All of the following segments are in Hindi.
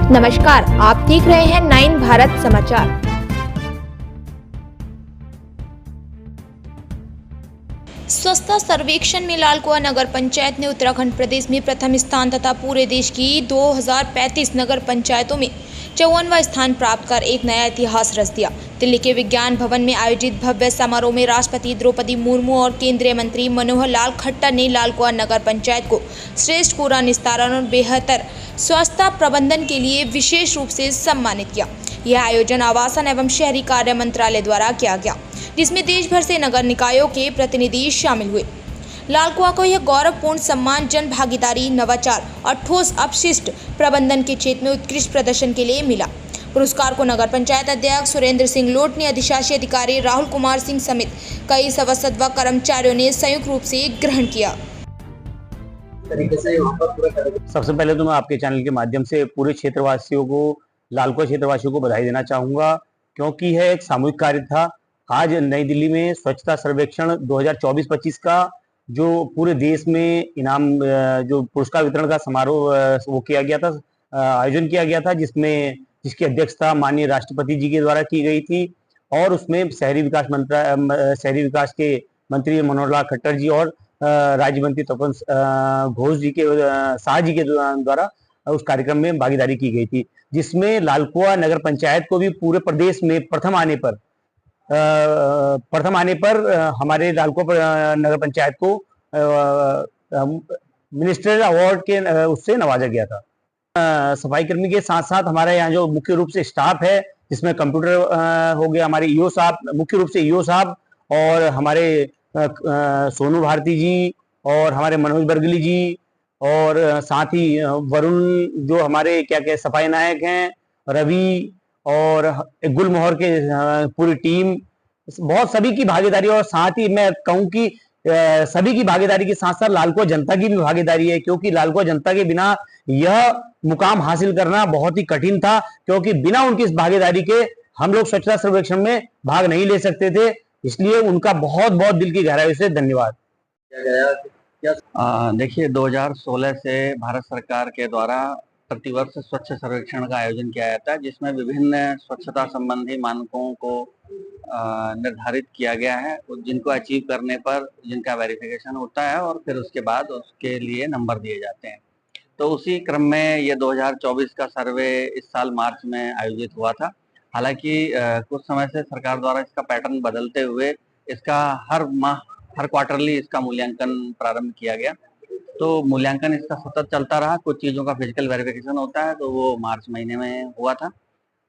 नमस्कार, आप देख रहे हैं 9 भारत समाचार। स्वच्छता सर्वेक्षण में लालकुआं नगर पंचायत ने उत्तराखंड प्रदेश में प्रथम स्थान तथा पूरे देश की 2035 नगर पंचायतों में 54वां स्थान प्राप्त कर एक नया इतिहास रच दिया। दिल्ली के विज्ञान भवन में आयोजित भव्य समारोह में राष्ट्रपति द्रौपदी मुर्मू और केंद्रीय मंत्री मनोहर लाल खट्टर ने लालकुआं नगर पंचायत को श्रेष्ठ कूड़ा निस्तारण और बेहतर स्वच्छता प्रबंधन के लिए विशेष रूप से सम्मानित किया। यह आयोजन आवासन एवं शहरी कार्य मंत्रालय द्वारा किया गया, जिसमें देश भर से नगर निकायों के प्रतिनिधि शामिल हुए। लालकुआं को यह गौरवपूर्ण सम्मान जन भागीदारी, नवाचार और ठोस अपशिष्ट प्रबंधन के क्षेत्र में उत्कृष्ट प्रदर्शन के लिए मिला। पुरस्कार को नगर पंचायत अध्यक्ष सुरेंद्र सिंह लोट ने, अधिशासी अधिकारी राहुल कुमार सिंह समेत कई सभासद व कर्मचारियों ने संयुक्त रूप से ग्रहण किया। सबसे पहले तो मैं आपके चैनल के माध्यम से पूरे क्षेत्रवासियों को, लालकुआं क्षेत्रवासियों को बधाई देना चाहूँगा, क्योंकि यह एक सामूहिक कार्य था। आज नई दिल्ली में स्वच्छता सर्वेक्षण 2024-25 का जो पूरे देश में इनाम, जो पुरस्कार वितरण का समारोह वो किया गया था, आयोजन किया गया था, जिसकी अध्यक्षता माननीय राष्ट्रपति जी के द्वारा की गई थी। और उसमें शहरी विकास के मंत्री मनोहर लाल खट्टर जी और राज्य मंत्री तपन घोष जी के शाह जी के द्वारा उस कार्यक्रम में भागीदारी की गई थी, जिसमें लालकुआं नगर पंचायत को भी पूरे प्रदेश में प्रथम आने पर हमारे लालकुआं नगर पंचायत को मिनिस्टर अवार्ड के उससे नवाजा गया था। सफाई कर्मी के साथ साथ हमारे यहाँ जो मुख्य रूप से स्टाफ है, जिसमें कंप्यूटर हो गया, हमारे ईओ साहब, मुख्य रूप से ईओ साहब और हमारे सोनू भारती जी और हमारे मनोज बरगली जी और साथ ही वरुण, जो हमारे क्या सफाई नायक हैं, रवि और गुलमोहर के पूरी टीम, बहुत सभी की भागीदारी। और साथ ही मैं कहूँ कि सभी की भागीदारी के साथ साथ लालकुआं जनता की भी भागीदारी है, क्योंकि लालकुआं जनता के बिना यह मुकाम हासिल करना बहुत ही कठिन था, क्योंकि बिना उनकी इस भागीदारी के हम लोग स्वच्छता सर्वेक्षण में भाग नहीं ले सकते थे। इसलिए उनका बहुत बहुत दिल की गहराई से धन्यवाद। देखिए, 2016 से भारत सरकार के द्वारा प्रतिवर्ष स्वच्छ सर्वेक्षण का आयोजन किया जाता है, जिसमें विभिन्न स्वच्छता संबंधी मानकों को निर्धारित किया गया है, जिनको अचीव करने पर जिनका वेरिफिकेशन होता है और फिर उसके बाद उसके लिए नंबर दिए जाते हैं। तो उसी क्रम में ये 2024 का सर्वे इस साल मार्च में आयोजित हुआ था। हालांकि कुछ समय से सरकार द्वारा इसका पैटर्न बदलते हुए इसका हर माह, हर क्वार्टरली इसका मूल्यांकन प्रारंभ किया गया। तो मूल्यांकन इसका सतत चलता रहा। कुछ चीज़ों का फिजिकल वेरिफिकेशन होता है, तो वो मार्च महीने में हुआ था।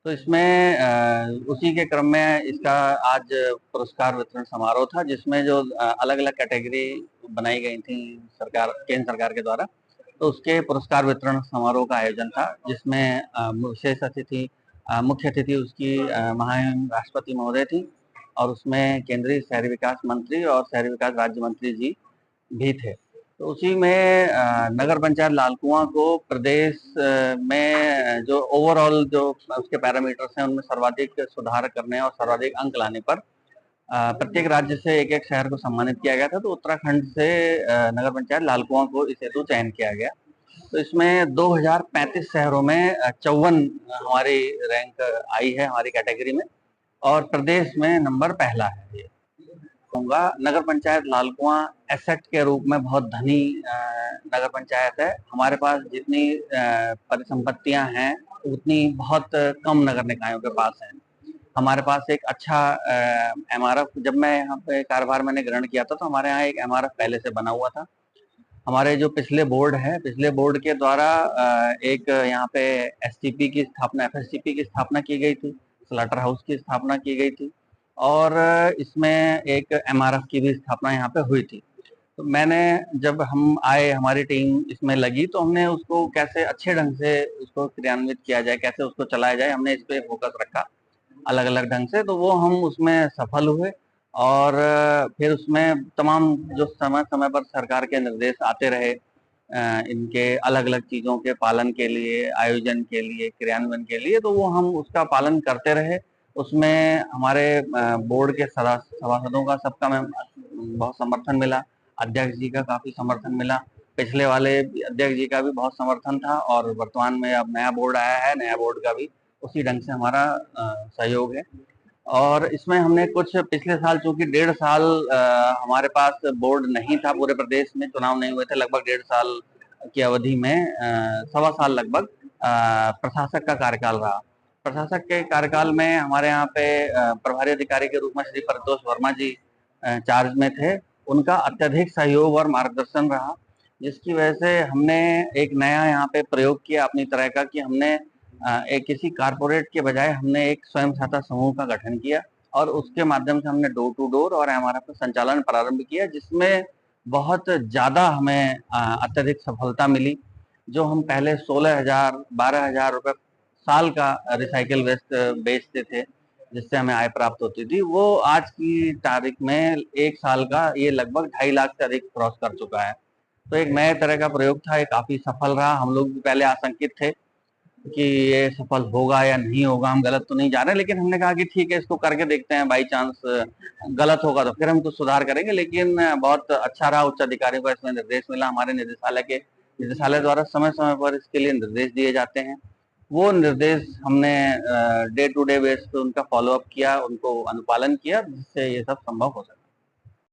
तो इसमें उसी के क्रम में इसका आज पुरस्कार वितरण समारोह था, जिसमें जो अलग अलग कैटेगरी बनाई गई थी केंद्र सरकार के द्वारा, तो उसके पुरस्कार वितरण समारोह का आयोजन था, जिसमें विशेष अतिथि, मुख्य अतिथि उसकी महामहिम राष्ट्रपति महोदय थी, और उसमें केंद्रीय शहरी विकास मंत्री और शहरी विकास राज्य मंत्री जी भी थे। तो उसी में नगर पंचायत लालकुआं को प्रदेश में जो ओवरऑल जो उसके पैरामीटर्स हैं, उनमें सर्वाधिक सुधार करने और सर्वाधिक अंक लाने पर प्रत्येक राज्य से एक एक शहर को सम्मानित किया गया था। तो उत्तराखंड से नगर पंचायत लालकुआं को इस हेतु चयन किया गया। तो इसमें 2035 शहरों में 54 हमारी रैंक आई है हमारी कैटेगरी में, और प्रदेश में नंबर पहला है। ये कहूँगा, नगर पंचायत लालकुआं एसेट के रूप में बहुत धनी नगर पंचायत है। हमारे पास जितनी परिसंपत्तियां हैं, उतनी बहुत कम नगर निकायों के पास हैं। हमारे पास एक अच्छा एमआरएफ, जब मैं यहाँ पे कार्यभार मैंने ग्रहण किया था, तो हमारे यहाँ एक एमआरएफ पहले से बना हुआ था। हमारे जो पिछले बोर्ड है, पिछले बोर्ड के द्वारा एक यहाँ पे एसटीपी की स्थापना, एफएसटीपी की स्थापना की गई थी, स्लॉटर हाउस की स्थापना की गई थी, और इसमें एक एमआरएफ की भी स्थापना यहाँ पे हुई थी। तो मैंने, जब हम आए, हमारी टीम इसमें लगी, तो हमने उसको कैसे अच्छे ढंग से उसको क्रियान्वित किया जाए, कैसे उसको चलाया जाए, हमने इस पे फोकस रखा अलग अलग ढंग से। तो वो हम उसमें सफल हुए, और फिर उसमें तमाम जो समय समय पर सरकार के निर्देश आते रहे, इनके अलग अलग चीज़ों के पालन के लिए, आयोजन के लिए, क्रियान्वयन के लिए, तो वो हम उसका पालन करते रहे। उसमें हमारे बोर्ड के सभासदों का सबका मैं बहुत समर्थन मिला, अध्यक्ष जी का काफ़ी समर्थन मिला, पिछले वाले अध्यक्ष जी का भी बहुत समर्थन था और वर्तमान में अब नया बोर्ड आया है, नया बोर्ड का भी उसी ढंग से हमारा सहयोग है। और इसमें हमने कुछ पिछले साल, चूंकि 1.5 साल हमारे पास बोर्ड नहीं था, पूरे प्रदेश में चुनाव नहीं हुए थे, लगभग 1.5 साल की अवधि में 1.25 साल लगभग प्रशासक का कार्यकाल रहा। प्रशासक के कार्यकाल में हमारे यहाँ पे प्रभारी अधिकारी के रूप में श्री परितोष वर्मा जी चार्ज में थे। उनका अत्यधिक सहयोग और मार्गदर्शन रहा, जिसकी वजह से हमने एक नया यहाँ पे प्रयोग किया अपनी तरह का, कि हमने एक किसी कारपोरेट के बजाय हमने एक स्वयं सहायता समूह का गठन किया और उसके माध्यम से हमने डोर टू डोर और हमारा संचालन प्रारंभ किया, जिसमें बहुत ज़्यादा हमें अत्यधिक सफलता मिली। जो हम पहले 16,000 12,000 रुपये साल का रिसाइकिल वेस्ट बेचते थे, जिससे हमें आय प्राप्त होती थी, वो आज की तारीख में 1 साल का ये लगभग 2.5 लाख से अधिक क्रॉस कर चुका है। तो एक नए तरह का प्रयोग था, ये काफ़ी सफल रहा। हम लोग भी पहले आशंकित थे कि ये सफल होगा या नहीं होगा, हम गलत तो नहीं जा रहे, लेकिन हमने कहा कि ठीक है, इसको करके देखते हैं, बाई चांस गलत होगा तो फिर हम कुछ सुधार करेंगे। लेकिन बहुत अच्छा रहा, उच्च अधिकारियों को इसमें निर्देश मिला, हमारे निदेशालय द्वारा समय समय पर इसके लिए निर्देश दिए जाते हैं। वो निर्देश हमने डे टू डे बेस पे उनका फॉलोअप किया, उनको अनुपालन किया, जिससे ये सब संभव हो सका।